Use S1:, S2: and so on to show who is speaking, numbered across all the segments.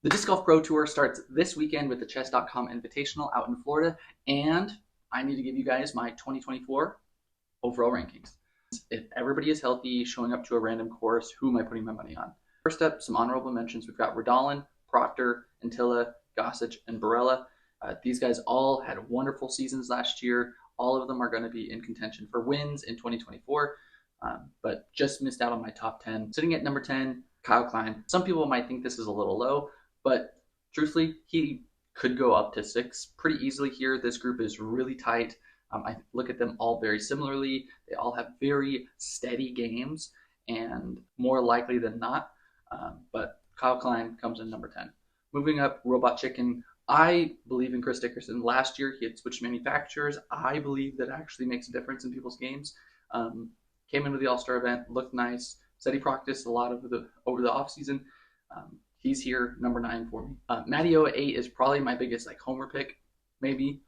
S1: The Disc Golf Pro Tour starts this weekend with the Chess.com Invitational out in Florida, and I need to give you guys my 2024 overall rankings. If everybody is healthy, showing up to a random course, who am I putting my money on? First up, some honorable mentions. We've got Radalin, Proctor, Antilla, Gossage, and Barella. These guys all had wonderful seasons last year. All of them are going to be in contention for wins in 2024, but just missed out on my top 10. Sitting at number 10, Kyle Klein. Some people might think this is a little low, but truthfully, he could go up to 6 pretty easily here. This group is really tight. I look at them all very similarly. They all have very steady games, and more likely than not. But Kyle Klein comes in number 10. Moving up, Robot Chicken. I believe in Chris Dickerson. Last year, he had switched manufacturers. I believe that actually makes a difference in people's games. Came into the All-Star event, looked nice. Said he practiced a lot over the offseason. He's here, number 9 for me. Matty O at 8 is probably my biggest homer pick, maybe.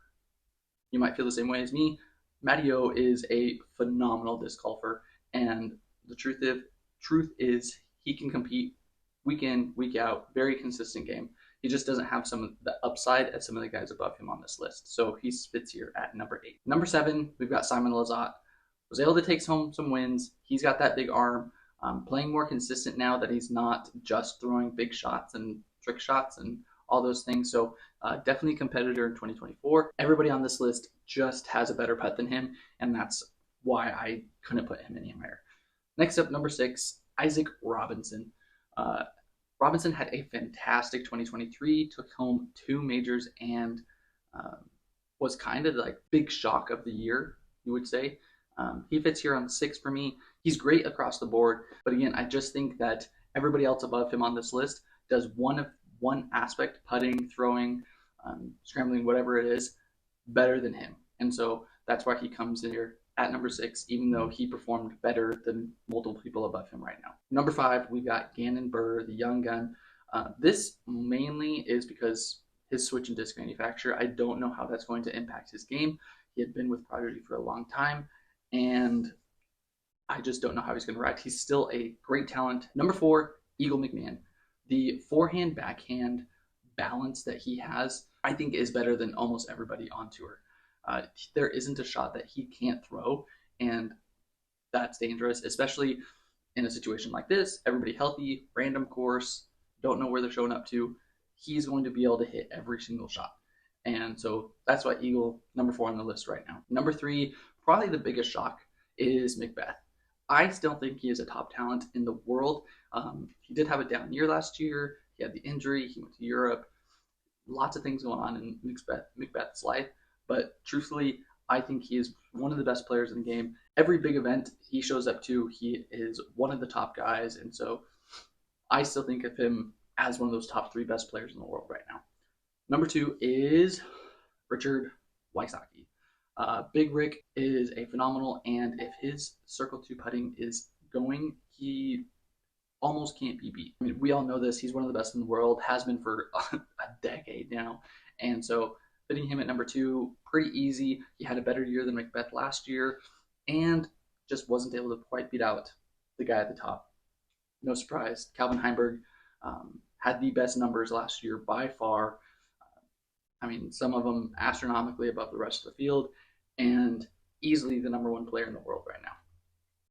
S1: You might feel the same way as me. Matty O is a phenomenal disc golfer, and the truth is he can compete week in, week out, very consistent game. He just doesn't have some of the upside as some of the guys above him on this list. So he fits here at number 8. Number 7, we've got Simon Lizotte. Was able to take home some wins. He's got that big arm. Playing more consistent now that he's not just throwing big shots and trick shots and all those things. So definitely a competitor in 2024. Everybody on this list just has a better putt than him, and that's why I couldn't put him any higher. Next up, number 6, Isaac Robinson. Robinson had a fantastic 2023, took home 2 majors, and was kind of like big shock of the year, you would say. He fits here on 6 for me. He's great across the board, but again, I just think that everybody else above him on this list does one aspect, putting, throwing, scrambling, whatever it is, better than him. And so that's why he comes in here at number 6, even though he performed better than multiple people above him right now. Number 5, we've got Gannon Burr, the young gun. This mainly is because his switch in disc manufacturer. I don't know how that's going to impact his game. He had been with Prodigy for a long time, and I just don't know how he's going to react. He's still a great talent. Number 4, Eagle McMahon. The forehand, backhand balance that he has, I think, is better than almost everybody on tour. There isn't a shot that he can't throw, and that's dangerous, especially in a situation like this. Everybody healthy, random course, don't know where they're showing up to. He's going to be able to hit every single shot. And so that's why Eagle, number 4 on the list right now. Number 3, probably the biggest shock, is McBeth. I still think he is a top talent in the world. He did have a down year last year. He had the injury. He went to Europe. Lots of things going on in McBeth's life. But truthfully, I think he is one of the best players in the game. Every big event he shows up to, he is one of the top guys. And so I still think of him as one of those top 3 best players in the world right now. Number 2 is Richard Wysocki. Big Rick is a phenomenal, and if his circle 2 putting is going, he almost can't be beat. I mean, we all know this. He's one of the best in the world, has been for a decade now. And so fitting him at number 2, pretty easy. He had a better year than McBeth last year, and just wasn't able to quite beat out the guy at the top. No surprise. Calvin Heimberg had the best numbers last year by far. I mean, some of them astronomically above the rest of the field, and easily the number 1 player in the world right now.